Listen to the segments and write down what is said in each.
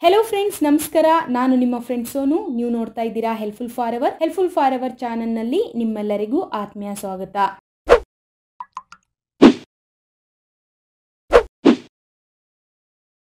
Hello friends नमस्कार ನಾನು ನಿಮ್ಮ ಫ್ರೆಂಡ್ ಸೋನು ನೀವು ನೋಡ್ತಾ ಇದ್ದೀರಾ ಹೆಲ್ಪ್ಫುಲ್ ಫಾರ್ ಎವರ್ ಚಾನೆಲ್ ನಲ್ಲಿ ನಿಮ್ಮೆಲ್ಲರಿಗೂ ಆತ್ಮೀಯ ಸ್ವಾಗತ।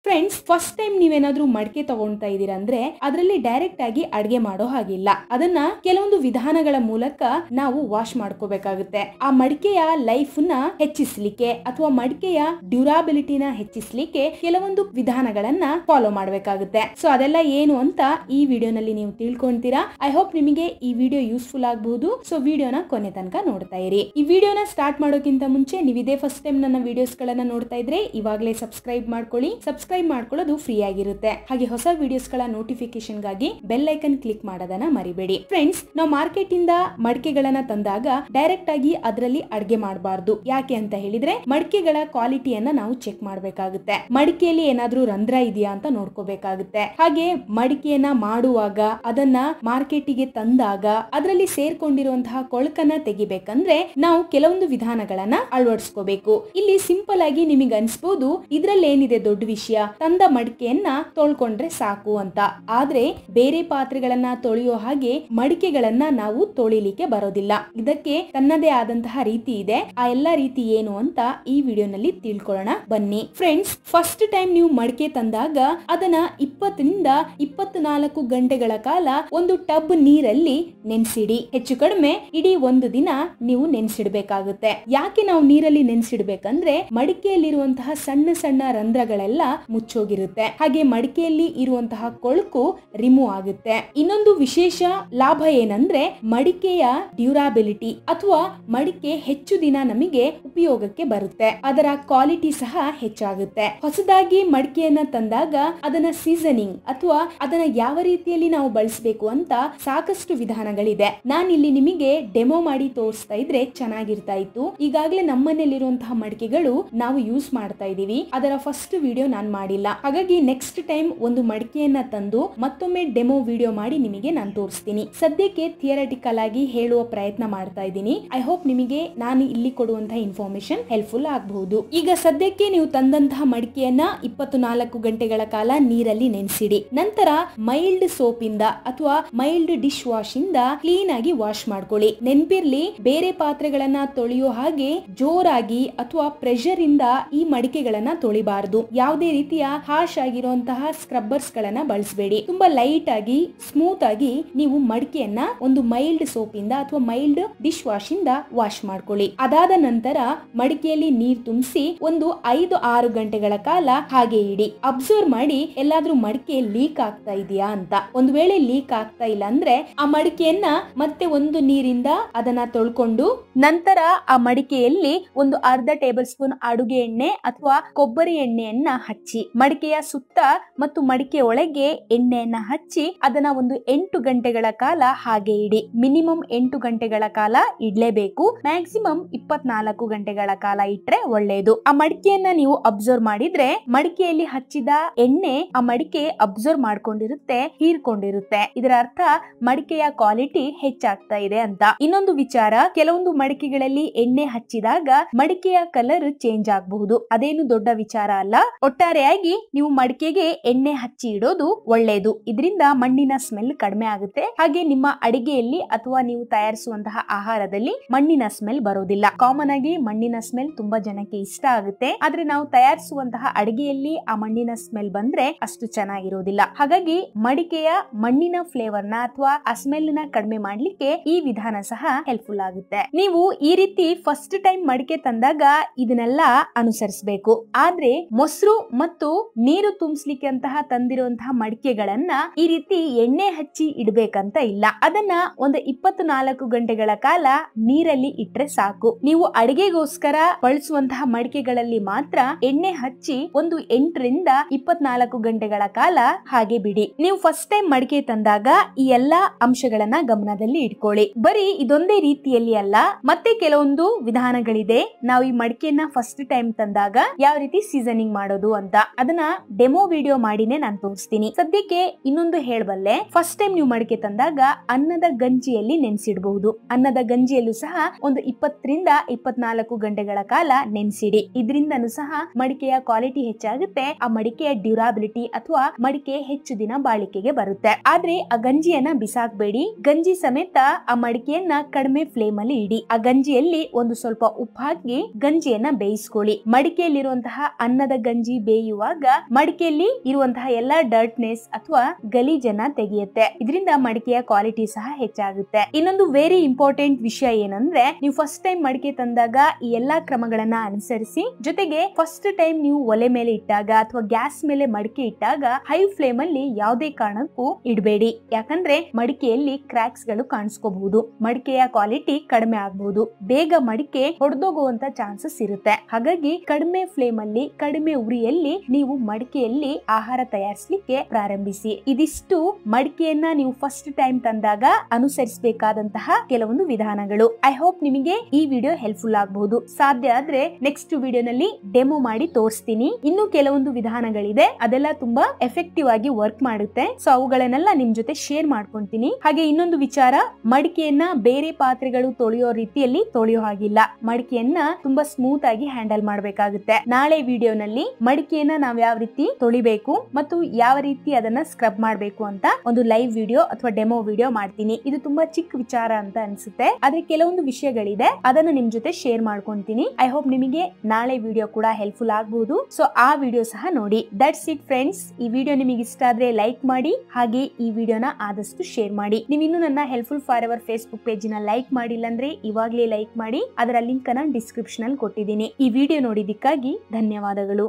ಫ್ರೆಂಡ್ಸ್ ಫಸ್ಟ್ ಟೈಮ್ ನೀವೇನಾದ್ರೂ ಮಡಿಕೆ ತಗೊಳ್ತಾ ಇದ್ದೀರಾ ಅಂದ್ರೆ ಅದರಲ್ಲಿ ಡೈರೆಕ್ಟ್ ಆಗಿ ಅಡಿಗೆ ಮಾಡೋ ಹಾಗಿಲ್ಲ, ಅದನ್ನ ಕೆಲವೊಂದು ವಿಧಾನಗಳ ಮೂಲಕ ನಾವು ವಾಶ್ ಮಾಡ್ಕೋಬೇಕಾಗುತ್ತೆ। ಆ ಮಡಿಕೆಯ ಲೈಫ್ ನ ಹೆಚ್ಚಿಸಲಿಕ್ಕೆ ಅಥವಾ ಮಡಿಕೆಯ ಡ್ಯೂರಾಬಿಲಿಟಿನ ಹೆಚ್ಚಿಸಲಿಕ್ಕೆ ಕೆಲವೊಂದು ವಿಧಾನಗಳನ್ನ ಫಾಲೋ ಮಾಡಬೇಕಾಗುತ್ತೆ। ಸೊ ಅದೆಲ್ಲ ಏನು ಅಂತ ಈ ವಿಡಿಯೋನಲ್ಲಿ ನೀವು ತಿಳ್ಕೊಂತೀರಾ। ಐ ಹೋಪ್ ನಿಮಗೆ ಈ ವಿಡಿಯೋ ಯೂಸ್ಫುಲ್ ಆಗಬಹುದು। ಸೊ ವಿಡಿಯೋನ ಕೊನೆ ತನಕ ನೋಡ್ತಾ ಇರಿ। ಈ ವಿಡಿಯೋನ ಸ್ಟಾರ್ಟ್ ಮಾಡೋಕ್ಕಿಂತ ಮುಂಚೆ ನೀವು ಇದೇ ಫಸ್ಟ್ ಟೈಮ್ ನನ್ನ ವಿಡಿಯೋಸ್ ಗಳನ್ನ ನೋಡ್ತಾ ಇದ್ರೆ ಇವಾಗಲೇ ಸಬ್ಸ್ಕ್ರೈಬ್ ಮಾಡ್ಕೊಳ್ಳಿ। ಸಬ್ಸ್ಕ್ರೈಬ್ ಮಾಡ್ಕೊಳ್ಳೋದು ಫ್ರೀ ಆಗಿರುತ್ತೆ, ಹಾಗೆ ಹೊಸ ವಿಡಿಯೋಸ್ ಗಳ ನೋಟಿಫಿಕೇಶನ್ ಗಾಗಿ ಬೆಲ್ ಐಕನ್ ಕ್ಲಿಕ್ ಮಾಡೋದನ್ನ ಮರಿಬೇಡಿ। ಫ್ರೆಂಡ್ಸ್ ನಾವು ಮಾರ್ಕೆಟ್ ಇಂದ ಮಡಿಕೆಗಳನ್ನ ತಂದಾಗ ಡೈರೆಕ್ಟ್ ಆಗಿ ಅದರಲ್ಲಿ ಅಡಿಗೆ ಮಾಡಬಾರ್ದು। ಯಾಕೆ ಅಂತ ಹೇಳಿದ್ರೆ ಮಡಿಕೆಗಳ ಕ್ವಾಲಿಟಿಯನ್ನ ನಾವು ಚೆಕ್ ಮಾಡಬೇಕಾಗುತ್ತೆ, ಮಡಿಕೆಯಲ್ಲಿ ಏನಾದ್ರೂ ರಂಧ್ರ ಇದೆಯಾ ಅಂತ ನೋಡ್ಕೋಬೇಕಾಗುತ್ತೆ। ಹಾಗೆ ಮಡಿಕೆಯನ್ನ ಮಾಡುವಾಗ ಅದನ್ನ ಮಾರ್ಕೆಟಿಗೆ ತಂದಾಗ ಅದರಲ್ಲಿ ಸೇರ್ಕೊಂಡಿರುವಂತಹ ಕೊಳಕನ್ನ ತೆಗಿಬೇಕಂದ್ರೆ ನಾವು ಕೆಲವೊಂದು ವಿಧಾನಗಳನ್ನ ಅಳವಡಿಸ್ಕೋಬೇಕು। ಇಲ್ಲಿ ಸಿಂಪಲ್ ಆಗಿ ನಿಮಗೆ ಅನ್ಸ್ಬೋದು ಇದ್ರಲ್ಲಿ ಏನಿದೆ ದೊಡ್ಡ ವಿಷಯ, ತಂದ ಮಡಿಕೆಯನ್ನ ತೊಳ್ಕೊಂಡ್ರೆ ಸಾಕು ಅಂತ, ಆದ್ರೆ ಬೇರೆ ಪಾತ್ರೆಗಳನ್ನ ತೊಳೆಯೋ ಹಾಗೆ ಮಡಿಕೆಗಳನ್ನ ನಾವು ತೊಳಿಲಿಕ್ಕೆ ಬರೋದಿಲ್ಲ। ಇದಕ್ಕೆ ತನ್ನದೇ ಆದಂತಹ ರೀತಿ ಇದೆ, ಆ ಎಲ್ಲಾ ರೀತಿ ಏನು ಅಂತ ಈ ವಿಡಿಯೋನಲ್ಲಿ ತಿಳ್ಕೊಳ್ಳೋಣ ಬನ್ನಿ। ಫ್ರೆಂಡ್ಸ್ ಫಸ್ಟ್ ಟೈಮ್ ನೀವು ಮಡಿಕೆ ತಂದಾಗ ಅದನ್ನ 20 ರಿಂದ 24 ಗಂಟೆಗಳ ಕಾಲ ಒಂದು ಟಬ್ ನೀರಲ್ಲಿ ನೆನೆಸಿಡಿ, ಹೆಚ್ಚು ಕಡಿಮೆ ಇಡೀ ಒಂದು ದಿನ ನೀವು ನೆನೆಸಿಡ್ಬೇಕಾಗುತ್ತೆ। ಯಾಕೆ ನಾವು ನೀರಲ್ಲಿ ನೆನೆಸಿಡ್ಬೇಕಂದ್ರೆ ಮಡಿಕೆಯಲ್ಲಿರುವಂತಹ ಸಣ್ಣ ಸಣ್ಣ ರಂಧ್ರಗಳೆಲ್ಲ ಮುಚ್ಚೋಗಿರುತ್ತೆ, ಹಾಗೆ ಮಡಿಕೆಯಲ್ಲಿ ಇರುವಂತಹ ಕೊಳಕು ರಿಮೂವ್ ಆಗುತ್ತೆ। ಇನ್ನೊಂದು ವಿಶೇಷ ಲಾಭ ಏನಂದ್ರೆ ಮಡಿಕೆಯ ಡ್ಯೂರಾಬಿಲಿಟಿ ಅಥವಾ ಮಡಿಕೆ ಹೆಚ್ಚು ದಿನ ನಮಗೆ ಉಪಯೋಗಕ್ಕೆ ಬರುತ್ತೆ, ಅದರ ಕ್ವಾಲಿಟಿ ಸಹ ಹೆಚ್ಚಾಗುತ್ತೆ। ಹೊಸದಾಗಿ ಮಡಿಕೆಯನ್ನ ತಂದಾಗ ಅದನ್ನ ಸೀಸನಿಂಗ್ ಅಥವಾ ಅದನ್ನ ಯಾವ ರೀತಿಯಲ್ಲಿ ನಾವು ಬಳಸಬೇಕು ಅಂತ ಸಾಕಷ್ಟು ವಿಧಾನಗಳಿದೆ। ನಾನಿಲ್ಲಿ ನಿಮಗೆ ಡೆಮೋ ಮಾಡಿ ತೋರಿಸ್ತಾ ಇದ್ರೆ ಚೆನ್ನಾಗಿರ್ತಾ ಇತ್ತು। ಈಗಾಗಲೇ ನಮ್ಮನೇಲಿರುವಂತಹ ಮಡಿಕೆಗಳು ನಾವು ಯೂಸ್ ಮಾಡ್ತಾ ಇದೀವಿ, ಅದರ ಫಸ್ಟ್ ವಿಡಿಯೋ ನಾನು ಮಾಡಿಲ್ಲ, ಹಾಗಾಗಿ ನೆಕ್ಸ್ಟ್ ಟೈಮ್ ಒಂದು ಮಡಿಕೆಯನ್ನ ತಂದು ಮತ್ತೊಮ್ಮೆ ಡೆಮೋ ವಿಡಿಯೋ ಮಾಡಿ ನಿಮಗೆ ನಾನು ತೋರಿಸ್ತೀನಿ। ಸದ್ಯಕ್ಕೆ ಥಿಯರಿಟಿಕಲ್ ಆಗಿ ಹೇಳುವ ಪ್ರಯತ್ನ ಮಾಡ್ತಾ ಇದ್ದೀನಿ। ಐ ಹೋಪ್ ನಿಮಗೆ ನಾನು ಇಲ್ಲಿ ಕೊಡುವಂತಹ ಇನ್ಫಾರ್ಮೇಶನ್ ಹೆಲ್ಪ್ಫುಲ್ ಆಗಬಹುದು। ಈಗ ಸದ್ಯಕ್ಕೆ ನೀವು ತಂದಂತಹ ಮಡಿಕೆಯನ್ನ 24 ಗಂಟೆಗಳ ಕಾಲ ನೀರಲ್ಲಿ ನೆನೆಸಿಡಿ, ನಂತರ ಮೈಲ್ಡ್ ಸೋಪ್ ಇಂದ ಅಥವಾ ಮೈಲ್ಡ್ ಡಿಶ್ ವಾಶ್ ಇಂದ ಕ್ಲೀನ್ ಆಗಿ ವಾಶ್ ಮಾಡ್ಕೊಳ್ಳಿ। ನೆನ್ಪಿರ್ಲಿ ಬೇರೆ ಪಾತ್ರೆಗಳನ್ನ ತೊಳೆಯೋ ಹಾಗೆ ಜೋರಾಗಿ ಅಥವಾ ಪ್ರೆಷರ್ ಇಂದ ಈ ಮಡಿಕೆಗಳನ್ನ ತೊಳಿಬಾರದು, ಯಾವುದೇ ರೀತಿಯ ಹಾಶ್ ಆಗಿರುವಂತಹ ಸ್ಕ್ರಬ್ಬರ್ಸ್ ಗಳನ್ನ ಬಳಸಬೇಡಿ, ತುಂಬಾ ಲೈಟ್ ಆಗಿ ಸ್ಮೂತ್ ಆಗಿ ನೀವು ಮಡಿಕೆಯನ್ನ ಒಂದು ಮೈಲ್ಡ್ ಸೋಪ್ ಇಂದ ಅಥವಾ ಮೈಲ್ಡ್ ಡಿಶ್ ವಾಶ್ ಇಂದ ವಾಶ್ ಮಾಡ್ಕೊಳ್ಳಿ। ಅದಾದ ನಂತರ ಮಡಿಕೆಯಲ್ಲಿ ನೀರ್ ತುಂಬಿಸಿ ಒಂದು 5-6 ಗಂಟೆಗಳ ಕಾಲ ಹಾಗೆ ಇಡಿ, ಅಬ್ಸರ್ವ್ ಮಾಡಿ ಎಲ್ಲಾದ್ರೂ ಮಡಿಕೆ ಲೀಕ್ ಆಗ್ತಾ ಇದೆಯಾ ಅಂತ। ಒಂದು ವೇಳೆ ಲೀಕ್ ಆಗ್ತಾ ಇಲ್ಲ ಅಂದ್ರೆ ಆ ಮಡಿಕೆಯನ್ನ ಮತ್ತೆ ಒಂದು ನೀರಿಂದ ಅದನ್ನ ತೊಳ್ಕೊಂಡು ನಂತರ ಆ ಮಡಿಕೆಯಲ್ಲಿ ಒಂದು ಅರ್ಧ ಟೇಬಲ್ ಸ್ಪೂನ್ ಅಡುಗೆ ಎಣ್ಣೆ ಅಥವಾ ಕೊಬ್ಬರಿ ಎಣ್ಣೆಯನ್ನ ಹಚ್ಚಿ ಮಡಿಕೆಯ ಸುತ್ತ ಮತ್ತು ಮಡಿಕೆ ಒಳಗೆ ಎಣ್ಣೆಯನ್ನ ಹಚ್ಚಿ ಅದನ್ನ ಒಂದು 8 ಗಂಟೆಗಳ ಕಾಲ ಹಾಗೆ ಇಡಿ। ಮಿನಿಮಮ್ 8 ಗಂಟೆಗಳ ಕಾಲ ಇಡ್ಲೇಬೇಕು, ಮ್ಯಾಕ್ಸಿಮಮ್ 24 ಗಂಟೆಗಳ ಕಾಲ ಇಟ್ರೆ ಒಳ್ಳೆಯದು। ಆ ಮಡಿಕೆಯನ್ನ ನೀವು ಅಬ್ಸರ್ವ್ ಮಾಡಿದ್ರೆ ಮಡಿಕೆಯಲ್ಲಿ ಹಚ್ಚಿದ ಎಣ್ಣೆ ಆ ಮಡಿಕೆ ಅಬ್ಸರ್ವ್ ಮಾಡ್ಕೊಂಡಿರುತ್ತೆ, ಹೀರ್ಕೊಂಡಿರುತ್ತೆ, ಇದರ ಅರ್ಥ ಮಡಿಕೆಯ ಕ್ವಾಲಿಟಿ ಹೆಚ್ಚಾಗ್ತಾ ಇದೆ ಅಂತ। ಇನ್ನೊಂದು ವಿಚಾರ, ಕೆಲವೊಂದು ಮಡಿಕೆಗಳಲ್ಲಿ ಎಣ್ಣೆ ಹಚ್ಚಿದಾಗ ಮಡಿಕೆಯ ಕಲರ್ ಚೇಂಜ್ ಆಗಬಹುದು, ಅದೇನು ದೊಡ್ಡ ವಿಚಾರ ಅಲ್ಲ। ಒಟ್ಟಾರೆಯಾಗಿ ನೀವು ಮಡಿಕೆಗೆ ಎಣ್ಣೆ ಹಚ್ಚಿ ಇಡೋದು ಒಳ್ಳೆಯದು, ಇದರಿಂದ ಮಣ್ಣಿನ ಸ್ಮೆಲ್ ಕಡಿಮೆ ಆಗುತ್ತೆ, ಹಾಗೆ ನಿಮ್ಮ ಅಡಿಗೆಯಲ್ಲಿ ಅಥವಾ ನೀವು ತಯಾರಿಸುವಂತಹ ಆಹಾರದಲ್ಲಿ ಮಣ್ಣಿನ ಸ್ಮೆಲ್ ಬರೋದಿಲ್ಲ। ಕಾಮನ್ ಆಗಿ ಮಣ್ಣಿನ ಸ್ಮೆಲ್ ತುಂಬಾ ಜನಕ್ಕೆ ಇಷ್ಟ ಆಗುತ್ತೆ, ಆದ್ರೆ ನಾವು ತಯಾರಿಸುವಂತಹ ಅಡಿಗೆಯಲ್ಲಿ ಆ ಮಣ್ಣಿನ ಸ್ಮೆಲ್ ಬಂದ್ರೆ ಅಷ್ಟು ಚೆನ್ನಾಗಿರೋದಿಲ್ಲ, ಹಾಗಾಗಿ ಮಡಿಕೆಯ ಮಣ್ಣಿನ ಫ್ಲೇವರ್ ನ ಅಥವಾ ಆ ಸ್ಮೆಲ್ ನ ಕಡಿಮೆ ಮಾಡ್ಲಿಕ್ಕೆ ಈ ವಿಧಾನ ಸಹ ಹೆಲ್ಪ್ಫುಲ್ ಆಗುತ್ತೆ। ನೀವು ಈ ರೀತಿ ಫಸ್ಟ್ ಟೈಮ್ ಮಡಿಕೆ ತಂದಾಗ ಇದನ್ನೆಲ್ಲ ಅನುಸರಿಸಬೇಕು, ಆದ್ರೆ ಮೊಸರು ಮತ್ತು ನೀರು ತುಂಬಿಸ್ಲಿಕ್ಕೆ ಅಂತಹ ತಂದಿರುವಂತಹ ಮಡಿಕೆಗಳನ್ನ ಈ ರೀತಿ ಎಣ್ಣೆ ಹಚ್ಚಿ ಇಡ್ಬೇಕಂತ ಇಲ್ಲ, ಅದನ್ನ ಒಂದು 24 ಗಂಟೆಗಳ ಕಾಲ ನೀರಲ್ಲಿ ಇಟ್ರೆ ಸಾಕು। ನೀವು ಅಡಿಗೆಗೋಸ್ಕರ ಬಳಸುವಂತಹ ಮಡಿಕೆಗಳಲ್ಲಿ ಮಾತ್ರ ಎಣ್ಣೆ ಹಚ್ಚಿ ಒಂದು 8 ರಿಂದ 24 ಗಂಟೆಗಳ ಕಾಲ ಹಾಗೆ ಬಿಡಿ। ನೀವು ಫಸ್ಟ್ ಟೈಮ್ ಮಡಿಕೆ ತಂದಾಗ ಈ ಎಲ್ಲಾ ಅಂಶಗಳನ್ನ ಗಮನದಲ್ಲಿ ಇಟ್ಕೊಳ್ಳಿ, ಬರೀ ಇದೊಂದೇ ರೀತಿಯಲ್ಲಿ ಅಲ್ಲ, ಮತ್ತೆ ಕೆಲವೊಂದು ವಿಧಾನಗಳಿದೆ ನಾವು ಈ ಮಡಿಕೆಯನ್ನ ಫಸ್ಟ್ ಟೈಮ್ ತಂದಾಗ ಯಾವ ರೀತಿ ಸೀಸನಿಂಗ್ ಮಾಡೋದು ಅಂತ। ಅದನ್ನ ಡೆಮೋ ವಿಡಿಯೋ ಮಾಡಿನೇ ನಾನು ತೋರಿಸ್ತೀನಿ. ಸದ್ಯಕ್ಕೆ ಇನ್ನೊಂದು ಹೇಳಬಲ್ಲೆ, ಫಸ್ಟ್ ಟೈಮ್ ನೀವು ಮಡಿಕೆ ತಂದಾಗ ಅನ್ನದ ಗಂಜಿಯಲ್ಲಿ ನೆನೆಸಿಡಬಹುದು. ಅನ್ನದ ಗಂಜಿಯಲ್ಲೂ ಸಹ ಒಂದು 20ರಿಂದ 24 ಗಂಟೆಗಳ ಕಾಲ ನೆನೆಸಿಡಿ. ಇದರಿಂದನೂ ಸಹ ಮಡಿಕೆಯ ಕ್ವಾಲಿಟಿ ಹೆಚ್ಚಾಗುತ್ತೆ, ಆ ಮಡಿಕೆಯ ಡ್ಯೂರಾಬಿಲಿಟಿ ಅಥವಾ ಮಡಿಕೆ ಹೆಚ್ಚು ದಿನ ಬಾಳಿಕೆಗೆ ಬರುತ್ತೆ. ಆದ್ರೆ ಆ ಗಂಜಿಯನ್ನ ಬಿಸಾಕ್ಬೇಡಿ. ಗಂಜಿ ಸಮೇತ ಆ ಮಡಿಕೆಯನ್ನ ಕಡಿಮೆ ಫ್ಲೇಮ್ ಅಲ್ಲಿ ಇಡಿ. ಆ ಗಂಜಿಯಲ್ಲಿ ಒಂದು ಸ್ವಲ್ಪ ಉಪ್ಪು ಹಾಕಿ ಗಂಜಿಯನ್ನ ಬೇಯಿಸ್ಕೊಳ್ಳಿ. ಮಡಿಕೆಯಲ್ಲಿರುವಂತಹ ಅನ್ನದ ಗಂಜಿ ಬೇಯುವಾಗ ಮಡಿಕೆಯಲ್ಲಿ ಇರುವಂತಹ ಎಲ್ಲಾ ಡರ್ಟ್ನೆಸ್ ಅಥವಾ ಗಲೀಜನ್ನ ತೆಗೆಯುತ್ತೆ. ಇದರಿಂದ ಮಡಿಕೆಯ ಕ್ವಾಲಿಟಿ ಸಹ ಹೆಚ್ಚಾಗುತ್ತೆ. ಇನ್ನೊಂದು ವೆರಿ ಇಂಪಾರ್ಟೆಂಟ್ ವಿಷಯ ಏನಂದ್ರೆ, ನೀವು ಫಸ್ಟ್ ಟೈಮ್ ಮಡಿಕೆ ತಂದಾಗ ಈ ಎಲ್ಲಾ ಕ್ರಮಗಳನ್ನ ಅನುಸರಿಸಿ, ಜೊತೆಗೆ ಫಸ್ಟ್ ಟೈಮ್ ನೀವು ಒಲೆ ಮೇಲೆ ಇಟ್ಟಾಗ ಅಥವಾ ಗ್ಯಾಸ್ ಮೇಲೆ ಮಡಿಕೆ ಇಟ್ಟಾಗ ಹೈ ಫ್ಲೇಮ್ ಅಲ್ಲಿ ಯಾವುದೇ ಕಾರಣಕ್ಕೂ ಇಡಬೇಡಿ. ಯಾಕಂದ್ರೆ ಮಡಿಕೆಯಲ್ಲಿ ಕ್ರ್ಯಾಕ್ಸ್ ಗಳು ಕಾಣಿಸ್ಕೋಬಹುದು, ಮಡಿಕೆಯ ಕ್ವಾಲಿಟಿ ಕಡಿಮೆ ಆಗಬಹುದು, ಬೇಗ ಮಡಿಕೆ ಹೊಡೆದೋಗುವಂತ ಚಾನ್ಸಸ್ ಇರುತ್ತೆ. ಹಾಗಾಗಿ ಕಡಿಮೆ ಫ್ಲೇಮ್ ಅಲ್ಲಿ, ಕಡಿಮೆ ಉರಿಯಲ್ಲಿ ನೀವು ಮಡಿಕೆಯಲ್ಲಿ ಆಹಾರ ತಯಾರಿಸಲಿಕ್ಕೆ ಪ್ರಾರಂಭಿಸಿ. ಇದಿಷ್ಟು ಮಡಿಕೆಯನ್ನ ನೀವು ಫಸ್ಟ್ ಟೈಮ್ ತಂದಾಗ ಅನುಸರಿಸಬೇಕಾದಂತಹ ಕೆಲವೊಂದು ವಿಧಾನಗಳು. ಐ ಹೋಪ್ ನಿಮಗೆ ಈ ವಿಡಿಯೋ ಹೆಲ್ಪ್ಫುಲ್ ಆಗಬಹುದು. ಸಾಧ್ಯ ಆದ್ರೆ ನೆಕ್ಸ್ಟ್ ವಿಡಿಯೋನಲ್ಲಿ ಡೆಮೋ ಮಾಡಿ ತೋರಿಸ್ತೀನಿ. ಇನ್ನು ಕೆಲವೊಂದು ವಿಧಾನಗಳಿದೆ, ಅದೆಲ್ಲ ತುಂಬಾ ಎಫೆಕ್ಟಿವ್ ಆಗಿ ವರ್ಕ್ ಮಾಡುತ್ತೆ. ಸೊ ಅವುಗಳನ್ನೆಲ್ಲ ನಿಮ್ ಜೊತೆ ಶೇರ್ ಮಾಡ್ಕೊಂತೀನಿ. ಹಾಗೆ ಇನ್ನೊಂದು ವಿಚಾರ, ಮಡಿಕೆಯನ್ನ ಬೇರೆ ಪಾತ್ರೆಗಳು ತೊಳೆಯೋ ರೀತಿಯಲ್ಲಿ ತೊಳೆಯೋ ಹಾಗಿಲ್ಲ. ಮಡಿಕೆಯನ್ನ ತುಂಬಾ ಸ್ಮೂತ್ ಆಗಿ ಹ್ಯಾಂಡಲ್ ಮಾಡಬೇಕಾಗುತ್ತೆ. ನಾಳೆ ವಿಡಿಯೋನಲ್ಲಿ ಮಡಿಕೆಯನ್ನ ನಾವ್ ಯಾವ ರೀತಿ ತೊಳಿಬೇಕು ಮತ್ತು ಯಾವ ರೀತಿ ಅದನ್ನ ಸ್ಕ್ರಬ್ ಮಾಡಬೇಕು ಅಂತ ಒಂದು ಲೈವ್ ವಿಡಿಯೋ ಅಥವಾ ಡೆಮೋ ವಿಡಿಯೋ ಮಾಡ್ತೀನಿ. ಇದು ತುಂಬಾ ಚಿಕ್ಕ ವಿಚಾರ ಅಂತ ಅನ್ಸುತ್ತೆ, ಆದ್ರೆ ಕೆಲವೊಂದು ವಿಷಯಗಳಿದೆ, ಅದನ್ನ ನಿಮ್ ಜೊತೆ ಶೇರ್ ಮಾಡ್ಕೊಂತೀನಿ. ಐ ಹೋಪ್ ನಿಮಗೆ ನಾಳೆ ವಿಡಿಯೋ ಕೂಡ ಹೆಲ್ಪ್ಫುಲ್ ಆಗಬಹುದು. ಸೊ ಆ ವಿಡಿಯೋ ಸಹ ನೋಡಿ. That's it friends. ಈ ವಿಡಿಯೋ ನಿಮಗೆ ಇಷ್ಟ ಆದ್ರೆ ಲೈಕ್ ಮಾಡಿ, ಹಾಗೆ ಈ ವಿಡಿಯೋನ ಆದಷ್ಟು ಶೇರ್ ಮಾಡಿ. ನೀವು ಇನ್ನು ನನ್ನ helpful for ever Facebook page ನ ಲೈಕ್ ಮಾಡಿಲ್ಲ ಅಂದ್ರೆ ಇವಾಗ್ಲೇ ಲೈಕ್ ಮಾಡಿ. ಅದರ ಲಿಂಕ್ ಅನ್ನ ಡಿಸ್ಕ್ರಿಪ್ಷನ್ ಅಲ್ಲಿ ಕೊಟ್ಟಿದ್ದೀನಿ. ಈ ವಿಡಿಯೋ ನೋಡಿದ್ದಕ್ಕಾಗಿ ಧನ್ಯವಾದಗಳು.